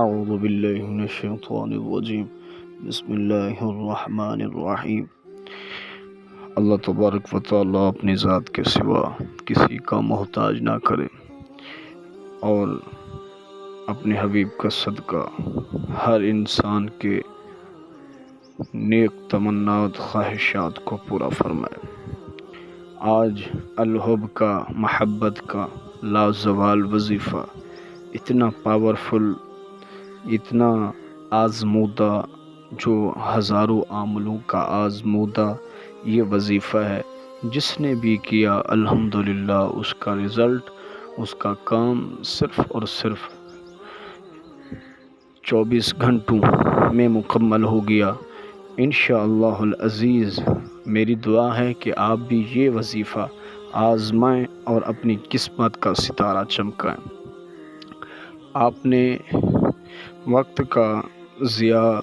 اعوذ باللہ من الشیطان الرجیم بسم اللہ الرحمن الرحیم۔ اللہ تبارک و تعالیٰ اپنی ذات کے سوا کسی کا محتاج نہ کرے اور اپنے حبیب کا صدقہ ہر انسان کے نیک تمنات خواہشات کو پورا فرمائے۔ آج الحب کا، محبت کا لازوال وظیفہ اتنا پاورفل، اتنا آزمودہ، جو ہزاروں عاملوں کا آزمودہ یہ وظیفہ ہے، جس نے بھی کیا الحمدللہ اس کا رزلٹ، اس کا کام صرف اور صرف 24 گھنٹوں میں مکمل ہو گیا۔ انشاءاللہ العزیز میری دعا ہے کہ آپ بھی یہ وظیفہ آزمائیں اور اپنی قسمت کا ستارہ چمکائیں۔ آپ نے وقت کا ضیاع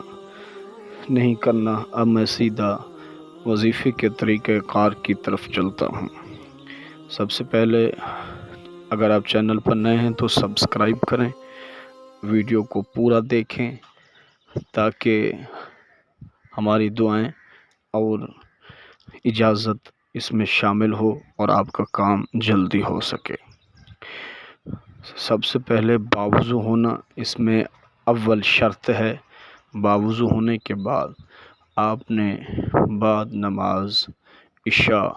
نہیں کرنا۔ اب میں سیدھا وظیفے کے طریقہ کار کی طرف چلتا ہوں۔ سب سے پہلے اگر آپ چینل پر نئے ہیں تو سبسکرائب کریں، ویڈیو کو پورا دیکھیں تاکہ ہماری دعائیں اور اجازت اس میں شامل ہو اور آپ کا کام جلدی ہو سکے۔ سب سے پہلے باوضو ہونا اس میں اول شرط ہے۔ باوضو ہونے کے بعد آپ نے بعد نماز عشاء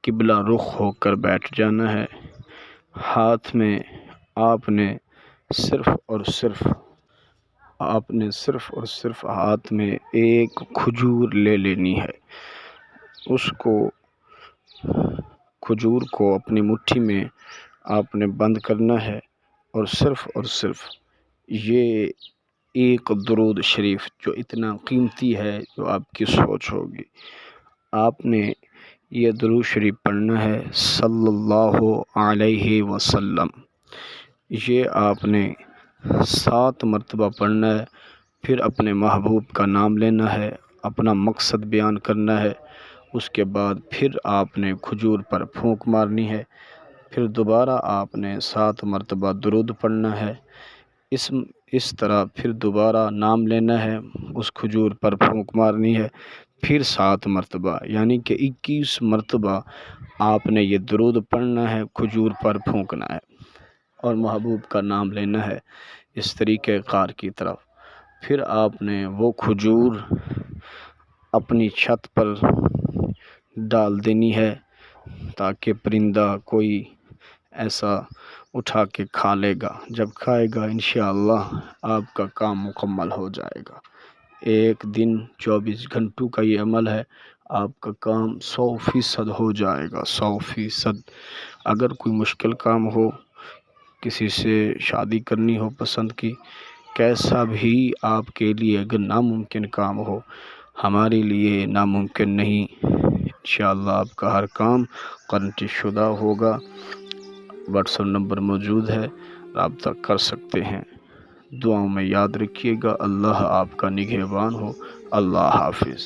قبلہ رخ ہو کر بیٹھ جانا ہے۔ ہاتھ میں آپ نے صرف اور صرف ہاتھ میں ایک کھجور لے لینی ہے۔ اس کھجور کو اپنی مٹھی میں آپ نے بند کرنا ہے اور صرف یہ ایک درود شریف جو اتنا قیمتی ہے، جو آپ کی سوچ ہوگی، آپ نے یہ درود شریف پڑھنا ہے صلی اللہ علیہ وسلم۔ یہ آپ نے 7 مرتبہ پڑھنا ہے۔ پھر اپنے محبوب کا نام لینا ہے، اپنا مقصد بیان کرنا ہے۔ اس کے بعد پھر آپ نے کھجور پر پھونک مارنی ہے۔ پھر دوبارہ آپ نے 7 مرتبہ درود پڑھنا ہے۔ اس طرح پھر دوبارہ نام لینا ہے، اس کھجور پر پھونک مارنی ہے، پھر 7 مرتبہ، یعنی کہ 21 مرتبہ آپ نے یہ درود پڑھنا ہے، کھجور پر پھونکنا ہے اور محبوب کا نام لینا ہے اس طریقہ کار کی طرف۔ پھر آپ نے وہ کھجور اپنی چھت پر ڈال دینی ہے تاکہ پرندہ کوئی ایسا اٹھا کے کھا لے گا۔ جب کھائے گا انشاءاللہ آپ کا کام مکمل ہو جائے گا۔ ایک دن 24 گھنٹوں کا یہ عمل ہے، آپ کا کام 100% ہو جائے گا، 100%۔ اگر کوئی مشکل کام ہو، کسی سے شادی کرنی ہو پسند کی، کیسا بھی آپ کے لیے اگر ناممکن کام ہو، ہمارے لیے ناممکن نہیں۔ انشاءاللہ آپ کا ہر کام گارنٹی شدہ ہوگا۔ واٹس ایپ نمبر موجود ہے، رابطہ کر سکتے ہیں۔ دعاؤں میں یاد رکھیے گا۔ اللہ آپ کا نگہبان ہو۔ اللہ حافظ۔